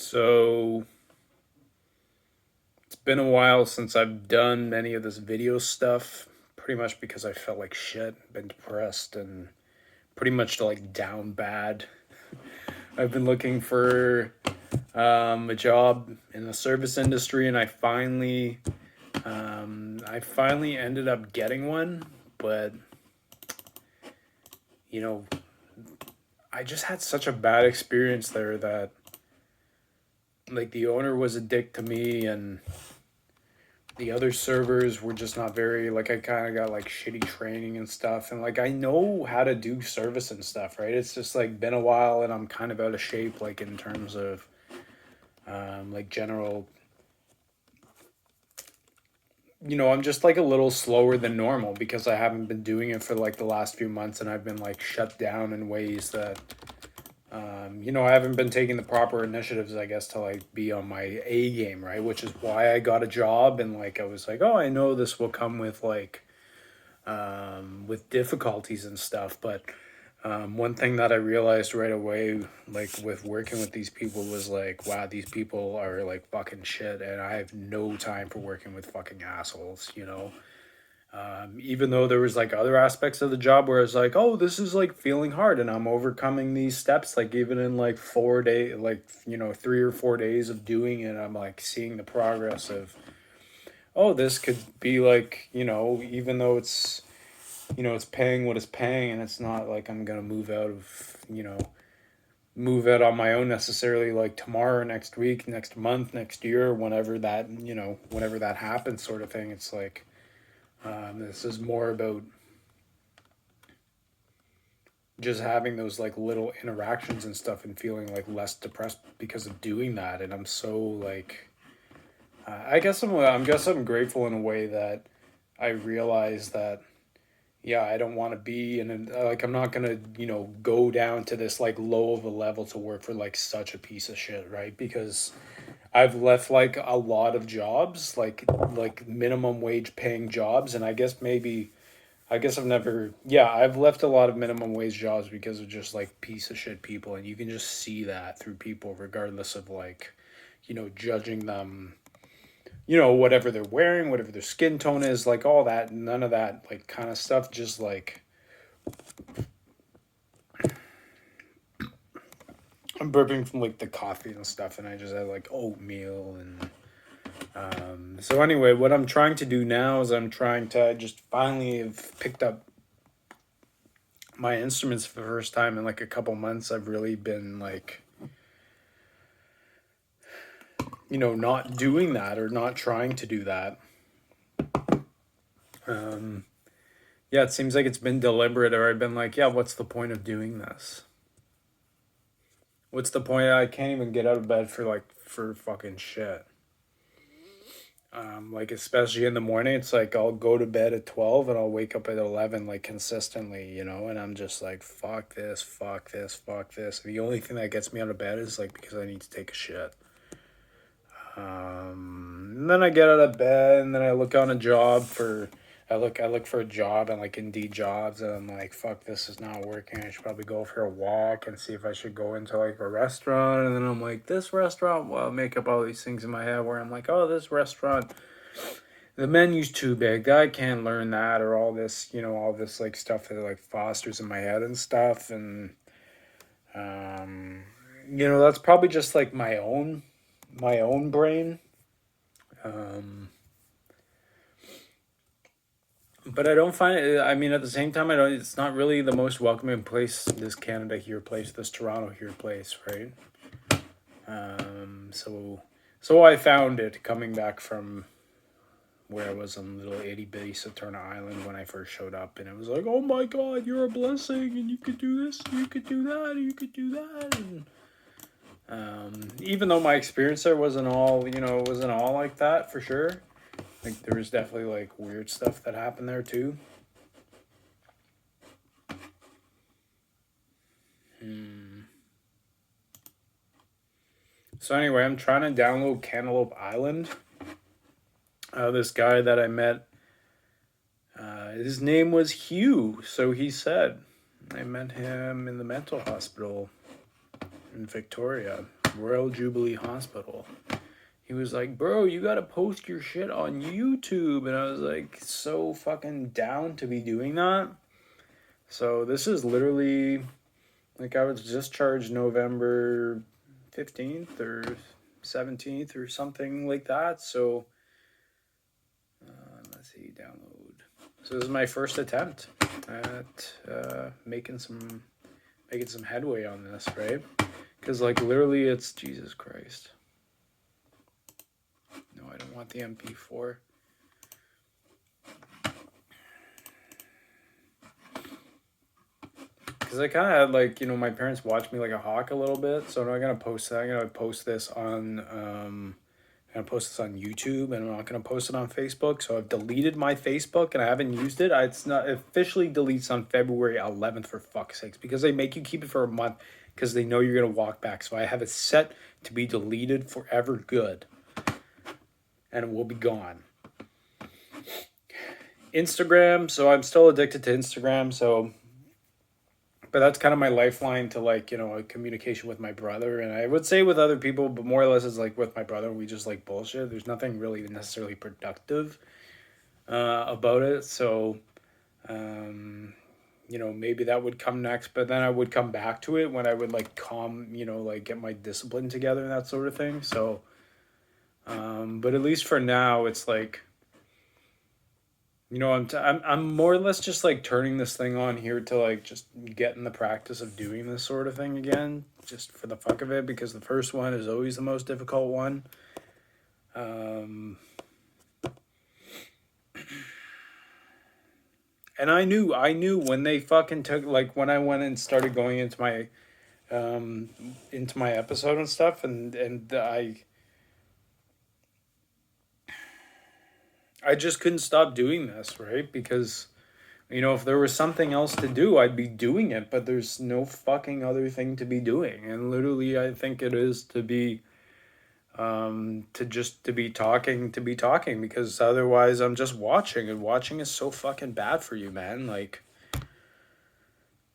So it's been a while since I've done any of this video stuff, pretty much because I felt like shit, been depressed, and pretty much like down bad. I've been looking for a job in the service industry, and I finally ended up getting one, but you know, I just had such a bad experience there that like the owner was a dick to me, and the other servers were just not very like I kind of got like shitty training and stuff, and like I know how to do service and stuff, right? It's just like been a while and I'm kind of out of shape like in terms of like general, I'm just like a little slower than normal because I haven't been doing it for like the last few months, and I've been like shut down in ways that I haven't been taking the proper initiatives, I guess, to like be on my A game, right? Which is why I got a job, and like I was like, oh, I know this will come with difficulties and stuff. But one thing that I realized right away, like with working with these people, was like, wow, these people are like fucking shit, and I have no time for working with fucking assholes. Even though there was like other aspects of the job where it's like, oh, this is like feeling hard and I'm overcoming these steps, like even in like 4 day, like, 3 or 4 days of doing it, I'm like seeing the progress of, oh, this could be like, even though it's paying what it's paying, and it's not like I'm gonna move out on my own necessarily like tomorrow, next week, next month, next year, whenever that happens, sort of thing. It's like, this is more about just having those like little interactions and stuff and feeling like less depressed because of doing that. And I'm so like, I guess I'm grateful in a way that I realize that, yeah, I don't want to be in like I'm not gonna go down to this like low of a level to work for like such a piece of shit, right? Because I've left like a lot of jobs, like minimum wage paying jobs, and I guess I've left a lot of minimum wage jobs because of just like piece of shit people, and you can just see that through people, regardless of like, judging them, whatever they're wearing, whatever their skin tone is, like all that, none of that like kind of stuff, just like I'm burping from like the coffee and stuff, and I just had like oatmeal and so anyway, what I'm trying to do now is I'm trying to just finally have picked up my instruments for the first time in like a couple months. I've really been like, not doing that or not trying to do that. Um, yeah, it seems like it's been deliberate, or I've been like, yeah, what's the point of doing this? What's the point? I can't even get out of bed for fucking shit. Like especially in the morning, it's like I'll go to bed at 12 and I'll wake up at 11 like consistently, and I'm just like, fuck this, fuck this, fuck this. The only thing that gets me out of bed is like because I need to take a shit. And then I get out of bed and then I look for a job and like Indeed jobs, and I'm like, fuck, this is not working. I should probably go for a walk and see if I should go into like a restaurant. And then I'm like, this restaurant, well, I'll make up all these things in my head where I'm like, oh, this restaurant, the menu's too big. I can't learn that, or all this like stuff that like fosters in my head and stuff. And um, that's probably just like my own brain. Um, but I don't find it. I mean, at the same time, I don't. It's not really the most welcoming place. This Canada here place, this Toronto here place, right? So I found it coming back from where I was on little itty bitty Saturna Island when I first showed up, and it was like, oh my god, you're a blessing, and you could do this, and you could do that, and you could do that, and even though my experience there wasn't all like that for sure. Like there was definitely like weird stuff that happened there too. So anyway, I'm trying to download Cantaloupe Island. This guy that I met, his name was Hugh. So he said, I met him in the mental hospital in Victoria. Royal Jubilee Hospital. He was like, bro, you gotta post your shit on YouTube. And I was like, so fucking down to be doing that. So this is literally, like, I was discharged November 15th or 17th or something like that. So, let's see, download. So this is my first attempt at making some headway on this, right? Because, like, literally it's, Jesus Christ. No, I don't want the MP4. Because I kind of had, like, you know, my parents watched me like a hawk a little bit. So I'm not going to post that. I'm going to post this on, YouTube, and I'm not going to post it on Facebook. So I've deleted my Facebook and I haven't used it. It's not officially deletes on February 11th, for fuck's sakes, because they make you keep it for a month because they know you're going to walk back. So I have it set to be deleted forever good. And it will be gone. Instagram, so I'm still addicted to Instagram, so, but that's kind of my lifeline to, like, you know, a communication with my brother, and I would say with other people, but more or less it's like with my brother, we just like bullshit. There's nothing really necessarily productive about it, so, you know, maybe that would come next, but then I would come back to it when I would, like, you know, like, get my discipline together and that sort of thing, so, but at least for now, it's like, you know, I'm more or less just like turning this thing on here to, like, just get in the practice of doing this sort of thing again, just for the fuck of it, because the first one is always the most difficult one. And I knew when they fucking took, like, when I went and started going into my episode and stuff, and I just couldn't stop doing this, right? Because, you know, if there was something else to do, I'd be doing it, but there's no fucking other thing to be doing. And literally, I think it is to be, to be talking, because otherwise I'm just watching, and watching is so fucking bad for you, man. Like,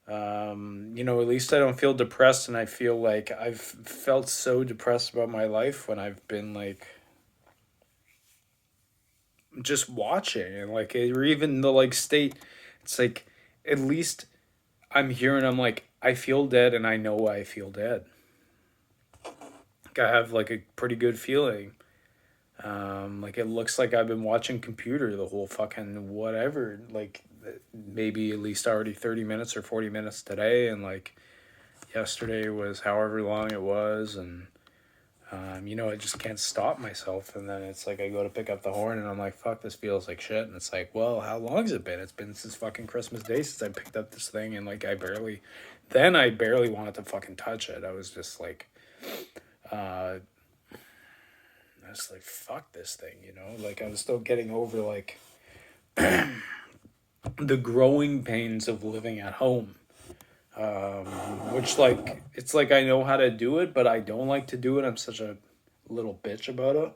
you know, at least I don't feel depressed, and I feel like I've felt so depressed about my life when I've been, like, just watching, and, like, or even the, like, state, it's like, at least I'm here and I'm like, I feel dead, and I know I feel dead. Like, I have, like, a pretty good feeling. Like, it looks like I've been watching computer the whole fucking whatever, like, maybe at least already 30 minutes or 40 minutes today, and, like, yesterday was however long it was, and you know, I just can't stop myself. And then it's like I go to pick up the horn and I'm like, fuck, this feels like shit. And it's like, well, how long has it been? It's been since fucking Christmas Day since I picked up this thing, and, like, I barely wanted to fucking touch it. I was just like, I was like, fuck this thing, you know? Like, I was still getting over, like, the growing pains of living at home. Which, like, it's like I know how to do it, but I don't like to do it. I'm such a little bitch about it.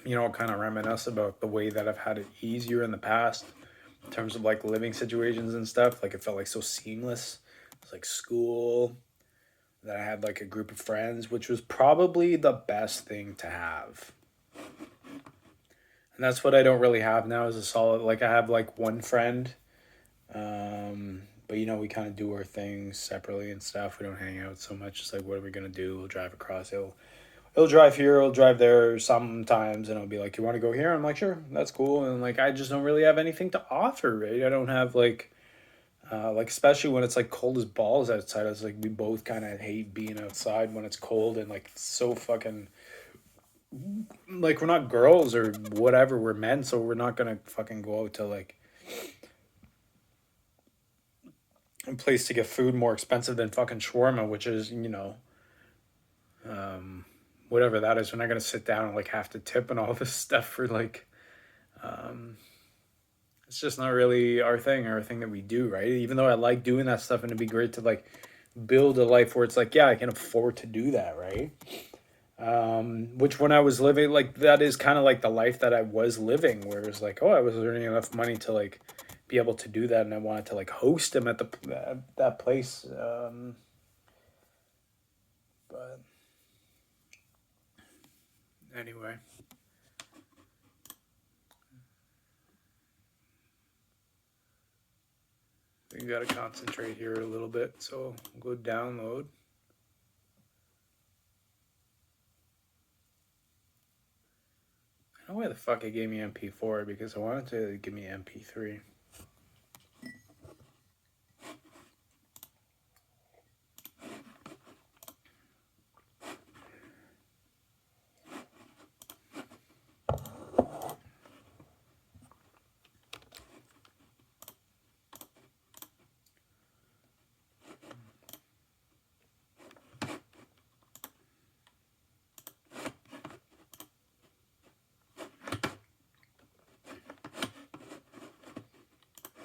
You know, kind of reminisce about the way that I've had it easier in the past in terms of, like, living situations and stuff. Like, it felt like so seamless. It's like school, that I had, like, a group of friends, which was probably the best thing to have. And that's what I don't really have now, is a solid, like, I have, like, one friend, but, you know, we kind of do our things separately and stuff. We don't hang out so much. It's like, what are we gonna do? We'll drive across. He'll drive here, he'll drive there sometimes, and I'll be like, you want to go here? I'm like, sure, that's cool. And, like, I just don't really have anything to offer, right? I don't have, like, especially when it's, like, cold as balls outside. It's like we both kind of hate being outside when it's cold, and, like, it's so fucking, like, we're not girls or whatever, we're men, so we're not gonna fucking go out to, like, a place to get food more expensive than fucking shawarma, which is, you know, whatever that is. We're not gonna sit down and, like, have to tip and all this stuff for, like, it's just not really our thing, that we do, right? Even though I like doing that stuff, and it'd be great to, like, build a life where it's like, yeah, I can afford to do that, right? Which when I was living, like that is kind of like the life that I was living, where it was like, oh, I was earning enough money to like be able to do that, and I wanted to like host him at that place. But anyway, you gotta concentrate here a little bit. So go download. I don't know why the fuck it gave me MP4 because I wanted to give me MP3.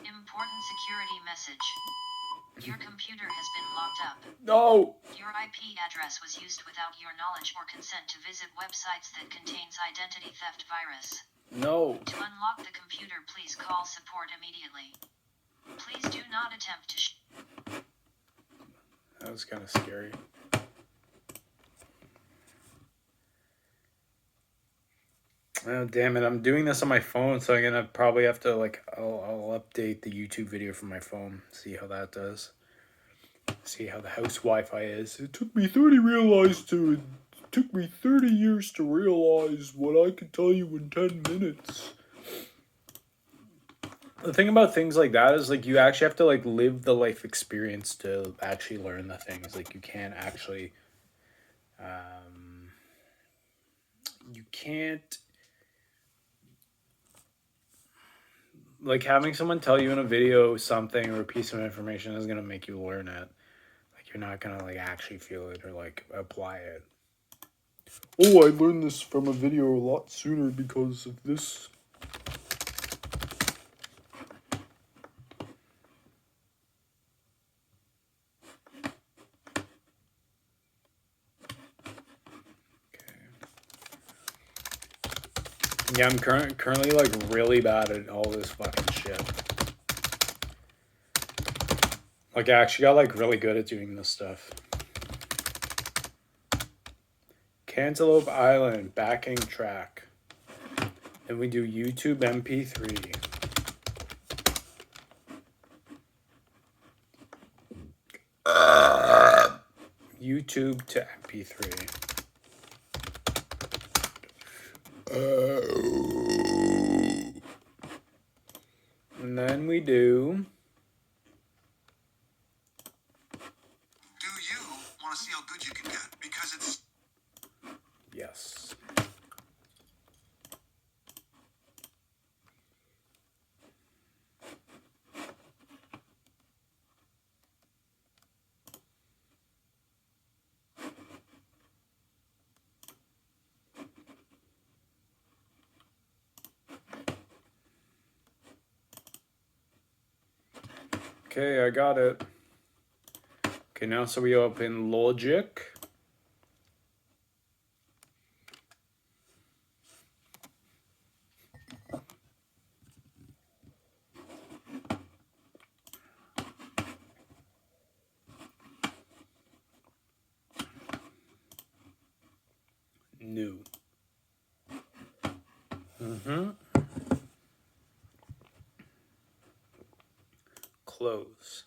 Important security message. Your computer has been locked up. No! Your IP address was used without your knowledge or consent to visit websites that contains identity theft virus. No. To unlock the computer, please call support immediately. Please do not attempt to That was kind of scary. Oh, damn it. I'm doing this on my phone, so I'm gonna probably have to, like, I'll update the YouTube video from my phone, see how that does. See how the house Wi-Fi is. It took me 30 years to realize what I could tell you in 10 minutes. The thing about things like that is, like, you actually have to, like, live the life experience to actually learn the things. Like, you can't actually, you can't, like, having someone tell you in a video something or a piece of information is gonna make you learn it. Like, you're not gonna, like, actually feel it or, like, apply it. Oh, I learned this from a video a lot sooner because of this. Yeah, I'm currently like really bad at all this fucking shit. Like, I actually got like really good at doing this stuff. Cantaloupe Island backing track. And we do YouTube MP3. YouTube to MP3. And then we do. Do you want to see how good you can get? Because it's. Yes. Okay, I got it. Okay, now so we open Logic. New. Close.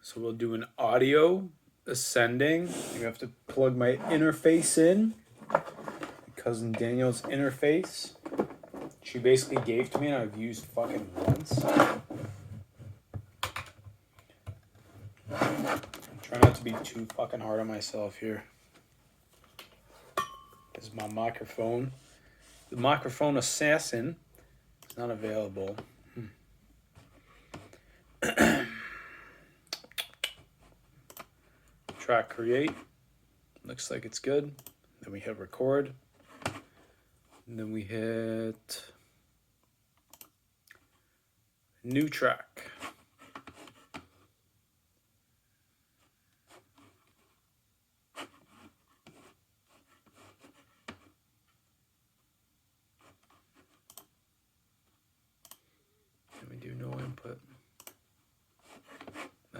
So we'll do an audio ascending. You have to plug my interface in. Cousin Daniel's interface. She basically gave to me and I've used fucking once. Try not to be too fucking hard on myself here. This is my microphone. The microphone assassin is not available. Track create. Looks like it's good. Then we hit record. And then we hit new track.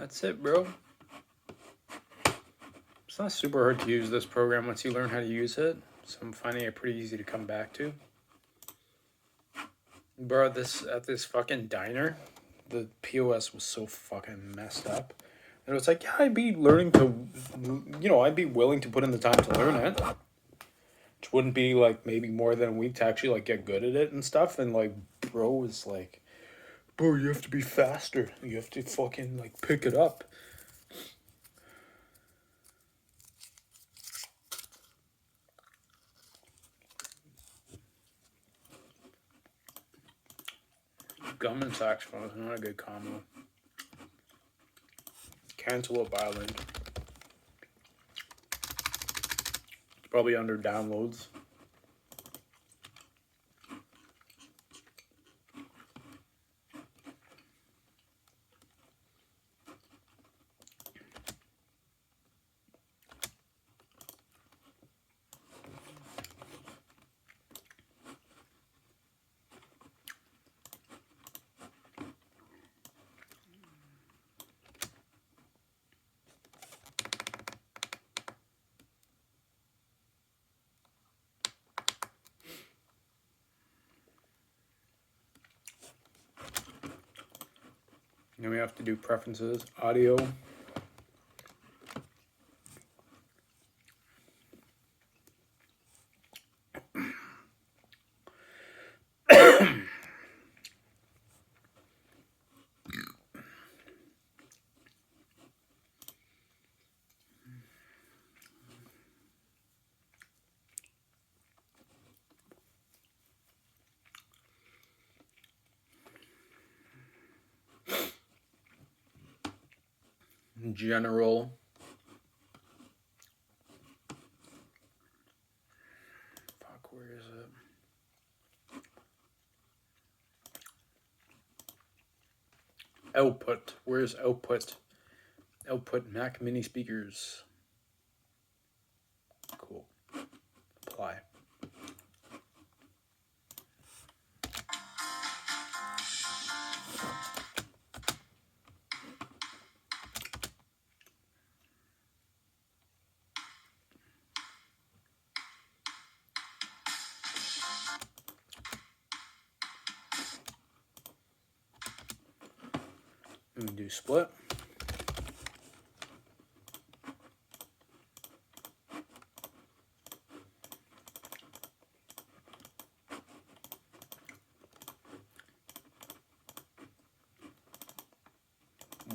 That's it, bro. It's not super hard to use this program once you learn how to use it. So I'm finding it pretty easy to come back to. Bro, at this fucking diner, the POS was so fucking messed up. And it was like, yeah, I'd be learning to, I'd be willing to put in the time to learn it. Which wouldn't be like maybe more than a week to actually like get good at it and stuff. And like, bro was like, bro, you have to be faster. You have to fucking like pick it up. Gum and saxophone is not a good combo. Cantaloupe Island. It's probably under downloads. Then we have to do preferences, audio. General. Fuck, where is it? Output. Where's output? Output Mac mini speakers. Cool. Apply. And do split.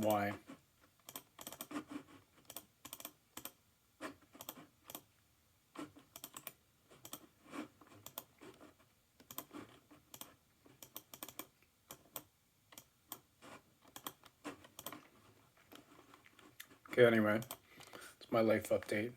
Why? Okay, anyway. It's my life update.